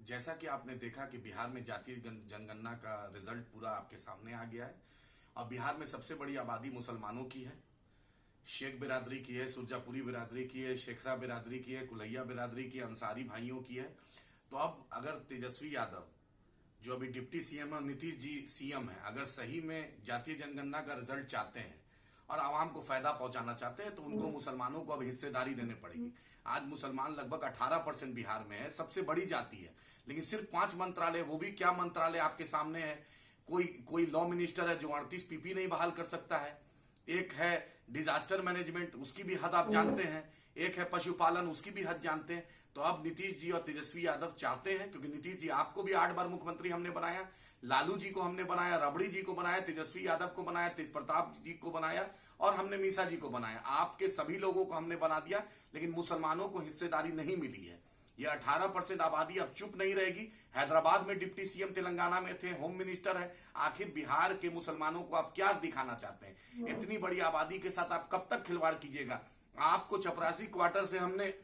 जैसा कि आपने देखा कि बिहार में जातीय जनगणना का रिजल्ट पूरा आपके सामने आ गया है। अब बिहार में सबसे बड़ी आबादी मुसलमानों की है। शेख बिरादरी की है, सुरजापुरी बिरादरी की है, शेखरा बिरादरी की है, कुलैया बिरादरी की, अंसारी भाइयों की है। तो अब अगर तेजस्वी यादव जो अभी डिप्टी सीएम है, नीतीश जी सीएम है, अगर सही में जातीय जनगणना का रिजल्ट चाहते हैं और आवाम को फायदा पहुंचाना चाहते हैं तो उनको मुसलमानों को अब हिस्सेदारी देने पड़ेगी। आज मुसलमान लगभग 18% बिहार में है, सबसे बड़ी जाति है, लेकिन सिर्फ 5 मंत्रालय, वो भी क्या मंत्रालय आपके सामने है। कोई कोई लॉ मिनिस्टर है जो 38 पीपी नहीं बहाल कर सकता है। एक है डिजास्टर मैनेजमेंट, उसकी भी हद आप जानते हैं। एक है पशुपालन, उसकी भी हद जानते हैं। तो अब नीतीश जी और तेजस्वी यादव चाहते हैं, क्योंकि नीतीश जी आपको भी 8 बार मुख्यमंत्री हमने बनाया, लालू जी को हमने बनाया, रबड़ी जी को बनाया, तेजस्वी यादव को बनाया, तेज प्रताप जी को बनाया और हमने मीसा जी को बनाया। आपके सभी लोगों को हमने बना दिया, लेकिन मुसलमानों को हिस्सेदारी नहीं मिली है। ये 18% आबादी अब चुप नहीं रहेगी। हैदराबाद में डिप्टी सीएम तेलंगाना में थे, होम मिनिस्टर है। आखिर बिहार के मुसलमानों को आप क्या दिखाना चाहते हैं? इतनी बड़ी आबादी के साथ आप कब तक खिलवाड़ कीजिएगा? आपको चपरासी क्वार्टर से हमने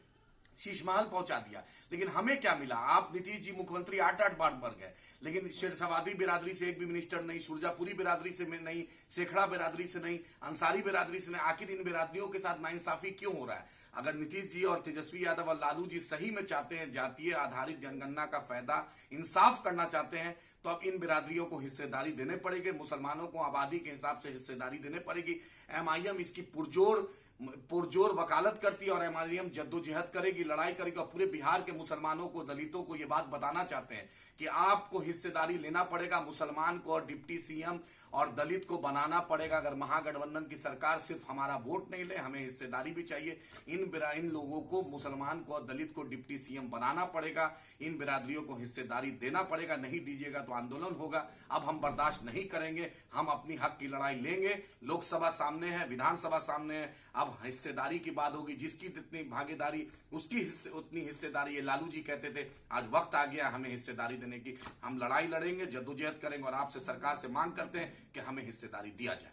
शीशमहल पहुंचा दिया, लेकिन हमें क्या मिला? आप नीतीश जी मुख्यमंत्री 8 बार बढ़ गए, लेकिन शेरसवादी बिरादरी से एक भी मिनिस्टर नहीं, सुरजापुरी बिरादरी से नहीं, शेखड़ा बिरादरी से नहीं, अंसारी बिरादरी से नहीं। आखिर इन बिरादरियों के साथ नाइंसाफी क्यों हो रहा है? अगर नीतीश जी और तेजस्वी यादव और लालू जी सही में चाहते हैं जातीय आधारित जनगणना का फायदा इंसाफ करना चाहते हैं, तो अब इन बिरादरियों को हिस्सेदारी देने पड़ेगी। मुसलमानों को आबादी के हिसाब से हिस्सेदारी देने पड़ेगी। एमआईएम इसकी पुरजोर वकालत करती है और एमआईएम जद्दोजहद करेगी, लड़ाई करेगी और पूरे बिहार के मुसलमानों को, दलितों को ये बात बताना चाहते हैं कि आपको हिस्सेदारी लेना पड़ेगा। मुसलमान को और डिप्टी सीएम और दलित को बनाना पड़ेगा। अगर महागठबंधन की सरकार सिर्फ हमारा वोट नहीं ले, हमें हिस्सेदारी भी चाहिए। इन लोगों को, मुसलमान को और दलित को डिप्टी सीएम बनाना पड़ेगा। इन बिरादरियों को हिस्सेदारी देना पड़ेगा। नहीं दीजिएगा तो आंदोलन होगा। अब हम बर्दाश्त नहीं करेंगे, हम अपनी हक की लड़ाई लेंगे। लोकसभा सामने है, विधानसभा सामने है। अब हिस्सेदारी की बात होगी, जिसकी जितनी भागीदारी उसकी उतनी हिस्सेदारी। ये लालू जी कहते थे, आज वक्त आ गया हमें हिस्सेदारी देने की। हम लड़ाई लड़ेंगे, जद्दोजहद करेंगे और आपसे, सरकार से मांग करते हैं कि हमें हिस्सेदारी दिया जाए।